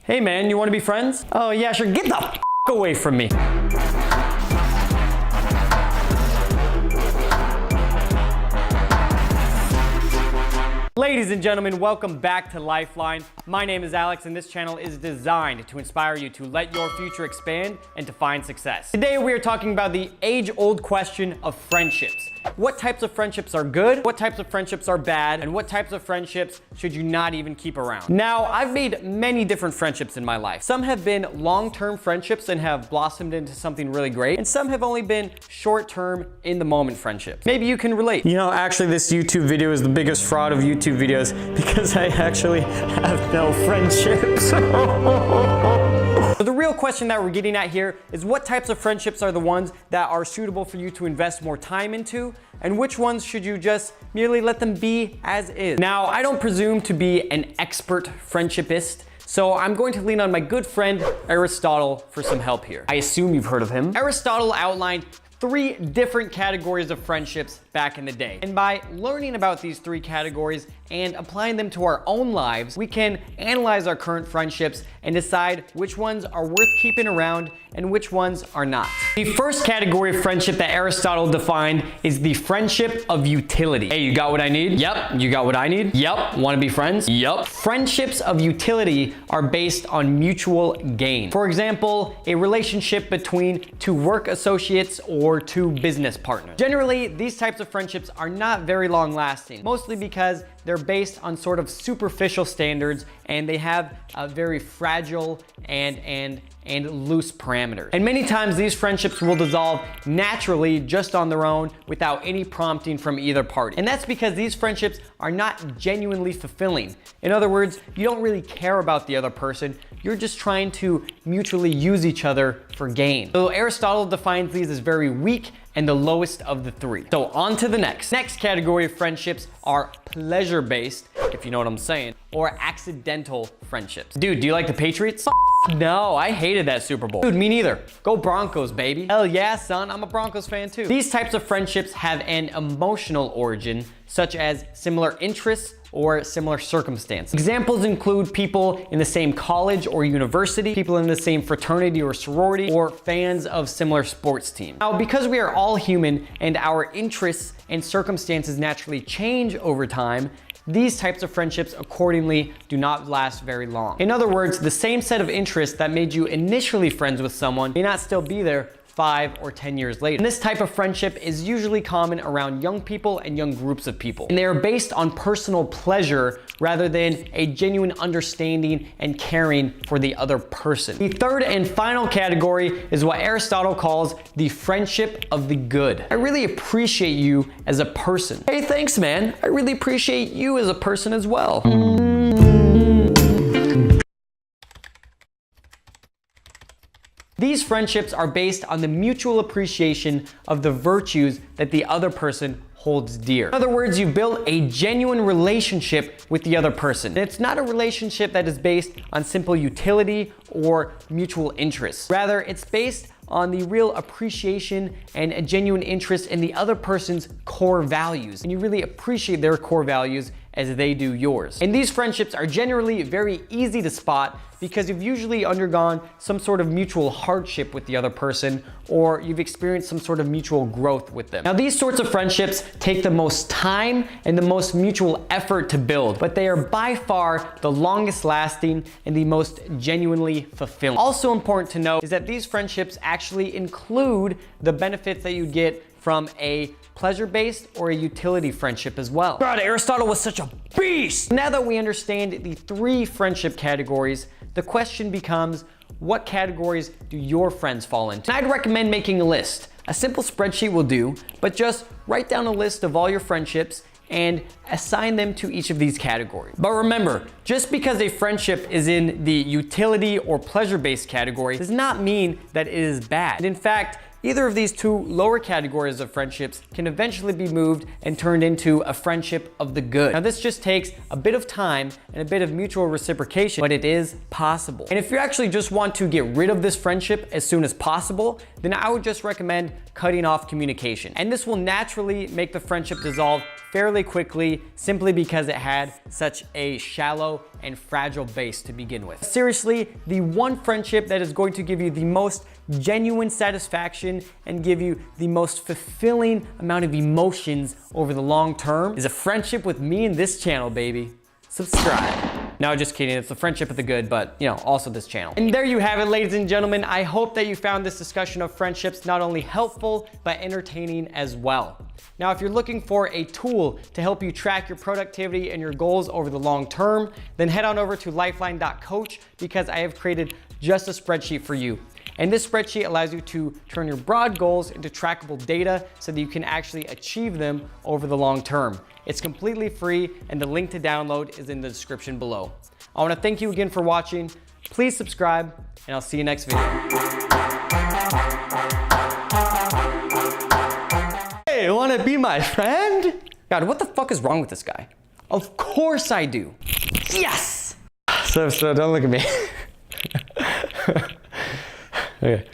Hey man, you want to be friends? Oh yeah, sure. Get the f away from me. Ladies and gentlemen, welcome back to Lifeline. My name is Alex and this channel is designed to inspire you to let your future expand and to find success. Today we are talking about the age-old question of friendships. What types of friendships are good? What types of friendships are bad? And what types of friendships should you not even keep around? Now, I've made many different friendships in my life. Some have been long-term friendships and have blossomed into something really great. And some have only been short-term, in-the-moment friendships. Maybe you can relate. You know, actually this YouTube video is the biggest fraud of YouTube videos because I actually have no friendships. So the real question that we're getting at here is what types of friendships are the ones that are suitable for you to invest more time into, and which ones should you just merely let them be as is? Now, I don't presume to be an expert friendshipist, so I'm going to lean on my good friend Aristotle for some help here. I assume you've heard of him. Aristotle outlined 3 different categories of friendships back in the day. And by learning about these 3 categories and applying them to our own lives, we can analyze our current friendships and decide which ones are worth keeping around and which ones are not. The first category of friendship that Aristotle defined is the friendship of utility. Hey, you got what I need? Yep. You got what I need? Yep. Want to be friends? Yep. Friendships of utility are based on mutual gain. For example, a relationship between 2 work associates or 2 business partners. Generally, these types of friendships are not very long lasting, mostly because they're based on sort of superficial standards and they have a very fragile and loose parameters. And many times these friendships will dissolve naturally just on their own without any prompting from either party. And that's because these friendships are not genuinely fulfilling. In other words, you don't really care about the other person. You're just trying to mutually use each other for gain. So Aristotle defines these as very weak and the lowest of the 3. So on to the next. Next category of friendships are pleasure-based, if you know what I'm saying, or accidental friendships. Dude, do you like the Patriots? No, I hated that Super Bowl. Dude, me neither. Go Broncos, baby. Hell yeah, son, I'm a Broncos fan too. These types of friendships have an emotional origin, such as similar interests or similar circumstances. Examples include people in the same college or university, people in the same fraternity or sorority, or fans of similar sports teams. Now, because we are all human and our interests and circumstances naturally change over time, these types of friendships accordingly do not last very long. In other words, the same set of interests that made you initially friends with someone may not still be there 5 or 10 years later. And this type of friendship is usually common around young people and young groups of people. And they are based on personal pleasure rather than a genuine understanding and caring for the other person. The third and final category is what Aristotle calls the friendship of the good. I really appreciate you as a person. Hey, thanks, man. I really appreciate you as a person as well. These friendships are based on the mutual appreciation of the virtues that the other person holds dear. In other words, you build a genuine relationship with the other person. And it's not a relationship that is based on simple utility or mutual interest. Rather, it's based on the real appreciation and a genuine interest in the other person's core values. And you really appreciate their core values as they do yours. And these friendships are generally very easy to spot because you've usually undergone some sort of mutual hardship with the other person, or you've experienced some sort of mutual growth with them. Now, these sorts of friendships take the most time and the most mutual effort to build, but they are by far the longest lasting and the most genuinely fulfilling. Also important to note is that these friendships actually include the benefits that you get from a pleasure-based or a utility friendship as well. God, Aristotle was such a beast! Now that we understand the 3 friendship categories, the question becomes, what categories do your friends fall into? And I'd recommend making a list. A simple spreadsheet will do, but just write down a list of all your friendships and assign them to each of these categories. But remember, just because a friendship is in the utility or pleasure-based category does not mean that it is bad. And in fact, either of these 2 lower categories of friendships can eventually be moved and turned into a friendship of the good. Now, this just takes a bit of time and a bit of mutual reciprocation, but it is possible. And if you actually just want to get rid of this friendship as soon as possible, then I would just recommend cutting off communication. And this will naturally make the friendship dissolve fairly quickly simply because it had such a shallow and fragile base to begin with. Seriously, the one friendship that is going to give you the most genuine satisfaction and give you the most fulfilling amount of emotions over the long term is a friendship with me and this channel, baby. Subscribe. No, just kidding. It's the friendship of the good, but also this channel. And there you have it, ladies and gentlemen. I hope that you found this discussion of friendships not only helpful, but entertaining as well. Now, if you're looking for a tool to help you track your productivity and your goals over the long term, then head on over to lifeline.coach because I have created just a spreadsheet for you. And this spreadsheet allows you to turn your broad goals into trackable data so that you can actually achieve them over the long term. It's completely free and the link to download is in the description below. I want to thank you again for watching. Please subscribe and I'll see you next video. Hey, want to be my friend? God, what the fuck is wrong with this guy? Of course I do. Yes! So don't look at me. Okay.